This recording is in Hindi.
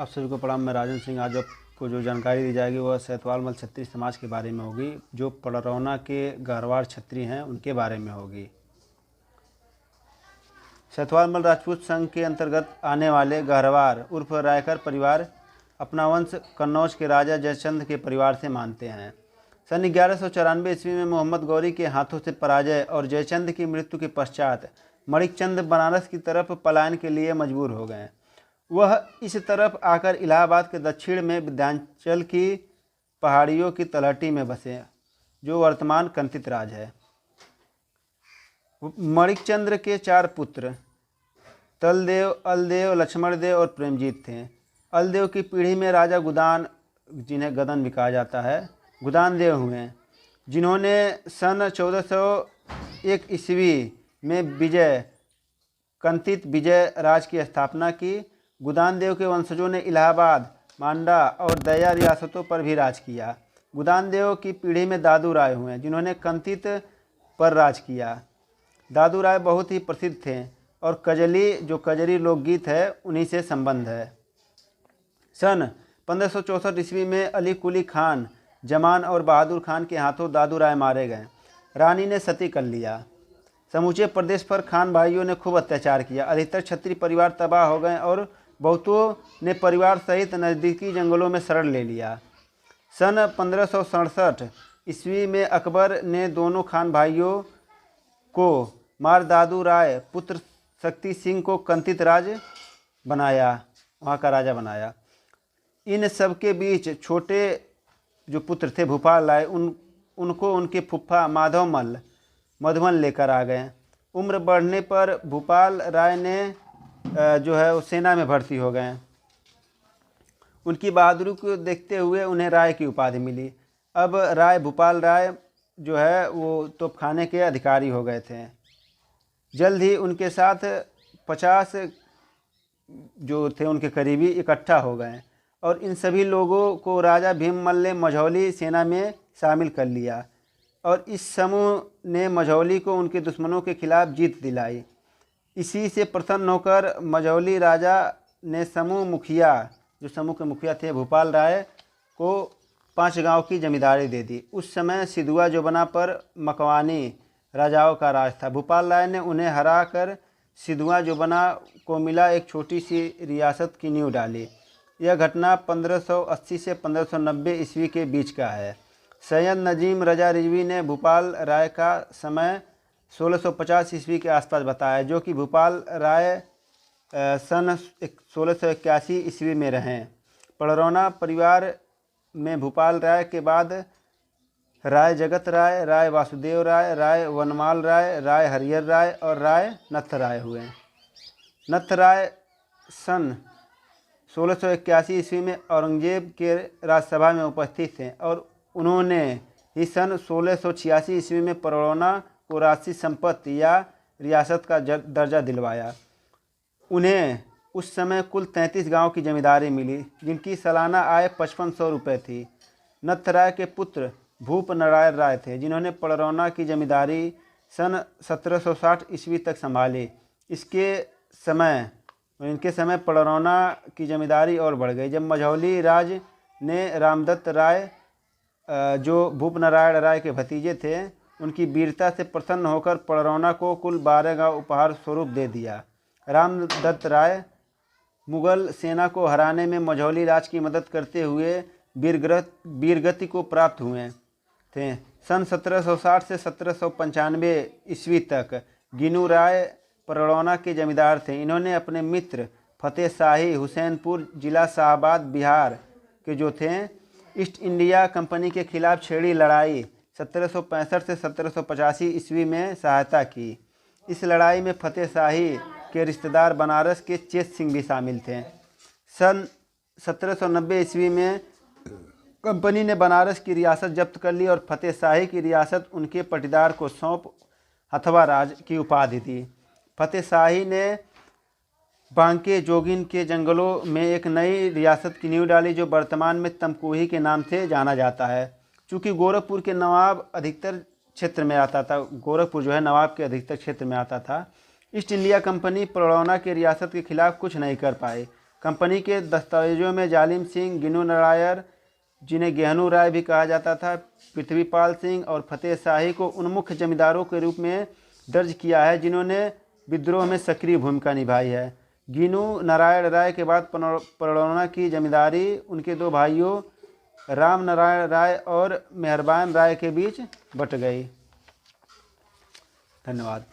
आप सभी को प्रणाम। मैं राजन सिंह। आज आपको जो जानकारी दी जाएगी वह सैतवाल मल क्षत्रिय समाज के बारे में होगी, जो पड़रौना के गहरवाड़ क्षत्रिय हैं उनके बारे में होगी। सैतवाल मल राजपूत संघ के अंतर्गत आने वाले गहरवाड़ उर्फ रायकर परिवार अपना वंश कन्नौज के राजा जयचंद के परिवार से मानते हैं। सन 1194 ईस्वी में मोहम्मद गौरी के हाथों से पराजय और जयचंद की मृत्यु के पश्चात मणिकचंद बनारस की तरफ पलायन के लिए मजबूर हो गए। वह इस तरफ आकर इलाहाबाद के दक्षिण में विंध्याचल की पहाड़ियों की तलहटी में बसे, जो वर्तमान कंतित राज है। मणिकचंद्र के 4 पुत्र तलदेव, अलदेव, लक्ष्मणदेव और प्रेमजीत थे। अलदेव की पीढ़ी में राजा गुदान, जिन्हें गदन भी कहा जाता है, गुदान देव हुए, जिन्होंने सन 1401 ईस्वी में कंतित विजय राज की स्थापना की। गुदान देव के वंशजों ने इलाहाबाद, मांडा और दया रियासतों पर भी राज किया। गुदान देव की पीढ़ी में दादू राय हुए, जिन्होंने कंतित पर राज किया। दादू राय बहुत ही प्रसिद्ध थे और कजली, जो कजरी लोकगीत है, उन्हीं से संबंध है। सन 1564 ईस्वी में अली कुली खान, जमान और बहादुर खान के हाथों दादू राय मारे गए। रानी ने सती कर लिया। समूचे प्रदेश पर खान भाइयों ने खूब अत्याचार किया। अधिकतर क्षत्रिय परिवार तबाह हो गए और बहुतों ने परिवार सहित नज़दीकी जंगलों में शरण ले लिया। सन 1567 ईस्वी में अकबर ने दोनों खान भाइयों को मार दादू राय पुत्र शक्ति सिंह को कंतित राज बनाया, वहाँ का राजा बनाया। इन सबके बीच छोटे जो पुत्र थे भूपाल राय, उनको उनके फुफ्फा माधवमल मधुबन लेकर आ गए। उम्र बढ़ने पर भूपाल राय ने जो है वो सेना में भर्ती हो गए। उनकी बहादुरी को देखते हुए उन्हें राय की उपाधि मिली। अब राय भूपाल राय जो है वो तोपखाने के अधिकारी हो गए थे। जल्द ही उनके साथ 50 जो थे उनके करीबी इकट्ठा हो गए और इन सभी लोगों को राजा भीममल ने मझौली सेना में शामिल कर लिया और इस समूह ने मझौली को उनके दुश्मनों के खिलाफ जीत दिलाई। इसी से प्रसन्न होकर मझौली राजा ने समूह के मुखिया थे भूपाल राय को 5 गांव की जमींदारी दे दी। उस समय सिधुआ जोबना पर मकवानी राजाओं का राज था। भूपाल राय ने उन्हें हरा कर सिधुआ जोबना को मिला एक छोटी सी रियासत की नींव डाली। यह घटना 1580 से 1590 ईस्वी के बीच का है। सैयद नजीम रजा रिजवी ने भूपाल राय का समय 1650 ईस्वी के आसपास बताया, जो कि भूपाल राय सन 1681 ईस्वी में रहें। पड़रौना परिवार में भूपाल राय के बाद राय जगत राय, राय वासुदेव राय, राय वनमाल राय, राय हरिहर राय और राय नत्थ राय हुए। नत्थ राय सन 1681 ईस्वी में औरंगजेब के राज्यसभा में उपस्थित थे और उन्होंने ही सन 1686 ईस्वी में पड़रौना को राष्ट्रीय संपत्ति या रियासत का दर्जा दिलवाया। उन्हें उस समय कुल 33 गांव की जमींदारी मिली, जिनकी सालाना आय 5500 रुपये थी। नत्थ राय के पुत्र भूप नारायण राय थे, जिन्होंने पड़रौना की जमींदारी सन 1760 ईस्वी तक संभाली। इनके समय पड़रौना की जमींदारी और बढ़ गई जब मझौली राज ने रामदत्त राय, जो भूप नारायण राय के भतीजे थे, उनकी वीरता से प्रसन्न होकर पड़रौना को कुल 12 गांव उपहार स्वरूप दे दिया। रामदत्त राय मुगल सेना को हराने में मझौली राज की मदद करते हुए वीरगति को प्राप्त हुए थे। सन 1760 से 1795 ईस्वी तक गिनू राय पड़रौना के जमींदार थे। इन्होंने अपने मित्र फतेह शाही हुसैनपुर जिला शाहबाद बिहार के जो थे ईस्ट इंडिया कंपनी के खिलाफ छेड़ी लड़ाई 1765 से 1785 ईस्वी में सहायता की। इस लड़ाई में फतेह शाही के रिश्तेदार बनारस के चेत सिंह भी शामिल थे। सन 1790 ईस्वी में कंपनी ने बनारस की रियासत जब्त कर ली और फतेह शाही की रियासत उनके पटीदार को सौंप हथवा राज की उपाधि दी। फतेह शाही ने बांके जोगिन के जंगलों में एक नई रियासत की नींव डाली, जो वर्तमान में तमकुही के नाम से जाना जाता है। चूँकि गोरखपुर के नवाब अधिकतर क्षेत्र में आता था, गोरखपुर जो है नवाब के अधिकतर क्षेत्र में आता था, ईस्ट इंडिया कंपनी पड़रौना के रियासत के खिलाफ कुछ नहीं कर पाई। कंपनी के दस्तावेजों में जालिम सिंह, गिनू नारायण, जिन्हें गेहनू राय भी कहा जाता था, पृथ्वीपाल सिंह और फतेह शाही को उन्मुख जमींदारों के रूप में दर्ज किया है जिन्होंने विद्रोह में सक्रिय भूमिका निभाई है। गिनू नारायण राय के बाद पड़रौना की जमींदारी उनके दो भाइयों राम नारायण राय और मेहरबान राय के बीच बट गई। धन्यवाद।